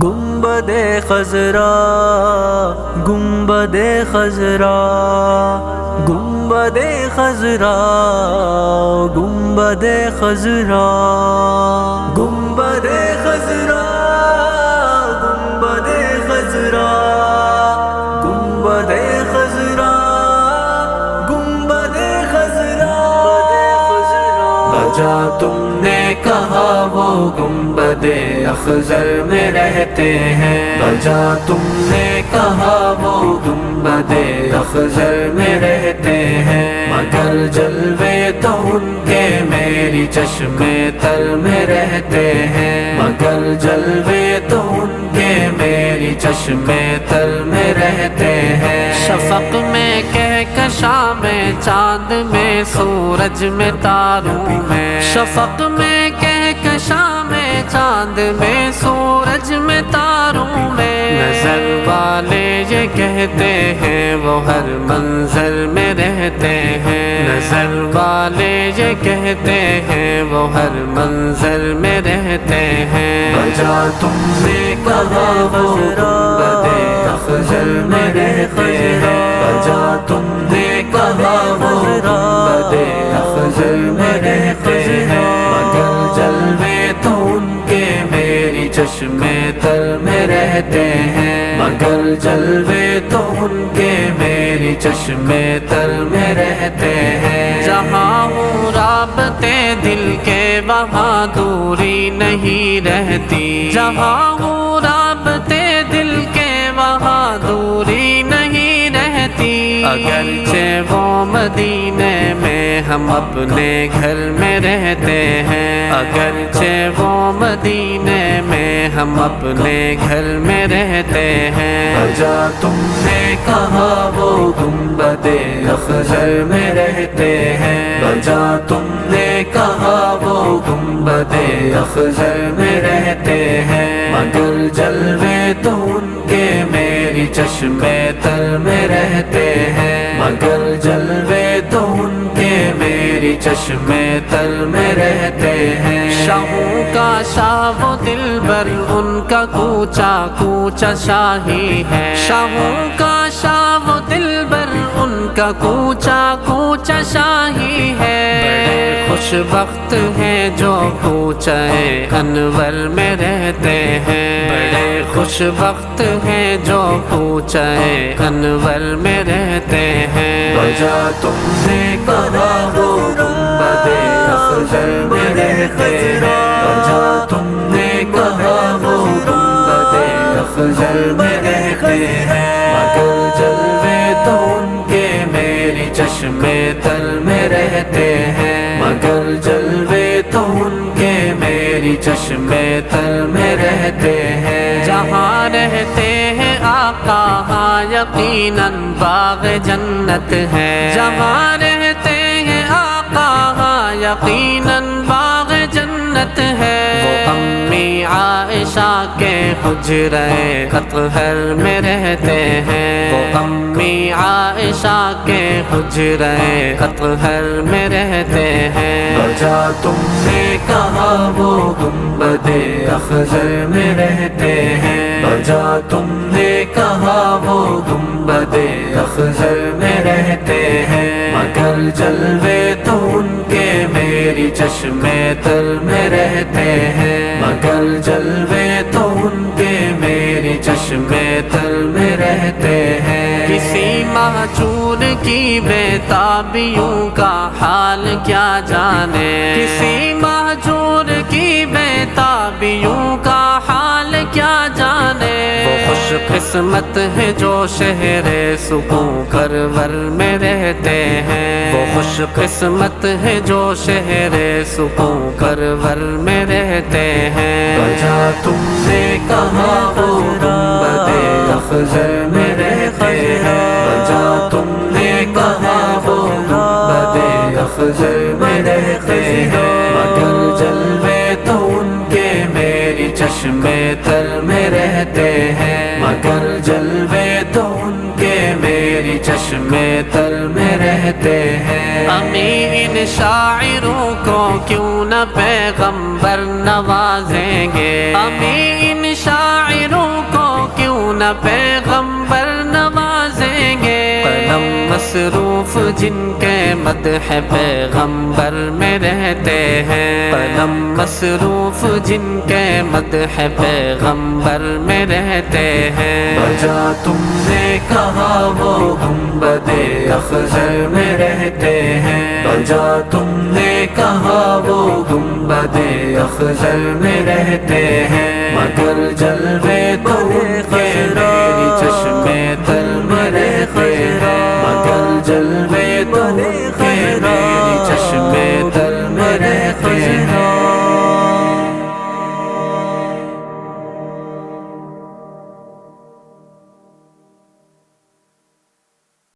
گنبد خضرا گنبد خضرا گنبد خضرا گنبد خضرا گنبد خضرا گنبد خضرا گنبد خضرا گنبد خضرا بجا تم نے کہا وہ گنبد اخضر میں رہتے ہیں، بجا تم نے کہا وہ گنبد اخضر میں رہتے ہیں، مگر جلوے تو ان کے میری چشمے تر میں رہتے ہیں، مگر جلوے تو ان کے میری چشمے تر میں رہتے ہیں۔ شفق میں کہکشاں میں چاند میں سورج میں تاروں میں، شفق میں کہکشاں میں چاند میں سورج میں تاروں میں، نظر والے یہ کہتے ہیں وہ ہر منظر میں رہتے ہیں، نظر والے یہ کہتے ہیں وہ ہر منظر میں رہتے ہیں۔ بجا تم نے کہا وہ گنبد اخضر میں رہتے ہیں، بجا تم نے کہا وہ گنبد اخضر میں رہتے ہیں، مگر جلوے تو ان کے میری چشمے تر میں رہتے ہیں، مگر جلوے تو ان کے میری چشمے تر میں رہتے ہیں۔ جہاں ہوں رابطے دل کے وہاں دوری نہیں رہتی، جہاں ہوں رابطے دل کے وہاں دوری نہیں رہتی، اگرچہ وہ مدینے میں ہم اپنے گھر میں رہتے ہیں، اگرچہ وہ مدینے میں ہم اپنے گھر میں رہتے ہیں۔ بجا تم نے کہا وہ گنبد اخضر میں رہتے ہیں، بجا تم نے کہا وہ گنبد اخضر میں رہتے ہیں، مگر جلوے تو ان کے میری چشمے تر میں رہتے ہیں، مگر جلوے تو ان کے میری چشمے تر میں رہتے ہیں۔ شاہوں کا شاہ وہ دلبر ان کا کوچا کوچا شاہی ہے، شاہوں کا شاہ وہ دلبر ان کا کوچا کوچا شاہی ہے، بڑے خوش بخت ہیں جو کوچہ انور میں رہتے ہیں، بڑے خوش بخت ہیں جو کوچہ انور میں رہتے ہیں۔ بجا تم نے کہا وہ گنبد اخضر میں رہتے ہیں، بجا تم نے کہا وہ گنبد اخضر میں رہتے ہیں، مگر جلوے تو ان کے میری چشمے تر میں رہتے ہیں، مگر جلوے تو ان کے میری چشمے تر میں رہتے ہیں۔ جہاں رہتے ہیں آقا ہاں یقیناً باغ جنت ہے، جہاں رہتے ہیں آقا ہاں یقیناً باغ جنت ہے، وہ امی عائشہ کے حجرے اطہر میں رہتے ہیں، وہ امی عائشہ کے حجرے اطہر میں رہتے ہیں۔ بجا تم نے کہا وہ گنبد اخضر میں رہتے ہیں، بجا تم نے کہا وہ گنبد اخضر میں رہتے ہیں، مگر جلوے تو ان کے میری چشمے تر میں رہتے ہیں، مگر جلوے تو ان کے میری چشمے تر میں رہتے ہیں۔ کسی مہجور کی بے تابیوں کا حال کیا جانے، کسی مہجور کی بے تابیوں کا حال کیا جانے، وہ خوش قسمت ہے جو شہر سکون پرور میں رہتے ہیں، وہ خوش قسمت ہے جو شہر سکون پرور میں رہتے ہیں۔ بجا تم نے کہا وہ گنبد اخضر میں رہتے ہیں، بجا تم نے کہا وہ گنبد اخضر میں رہتے ہیں، مگر جلوے تو ان کے میری چشمے تر میں رہتے ہیں، مگر جلوے تو ان کے میری چشمے تر میں رہتے ہیں۔ امین شاعروں کو کیوں نہ پیغمبر نوازیں گے، امین شاعروں کو کیوں نہ پیغمبر نوازیں گے قلم مصروف جن کے مدح پیغمبر میں رہتے ہیں قلم مصروف جن کے مدح پیغمبر میں رہتے ہیں بجا تم نے کہا وہ گنبد اخضر میں رہتے ہیں بجا تم نے کہا وہ گنبد اخضر میں رہتے ہیں مگر جلوے تو ان کے میری چشمے تر میں رہتے ہیں مگر جلوے تو ان کے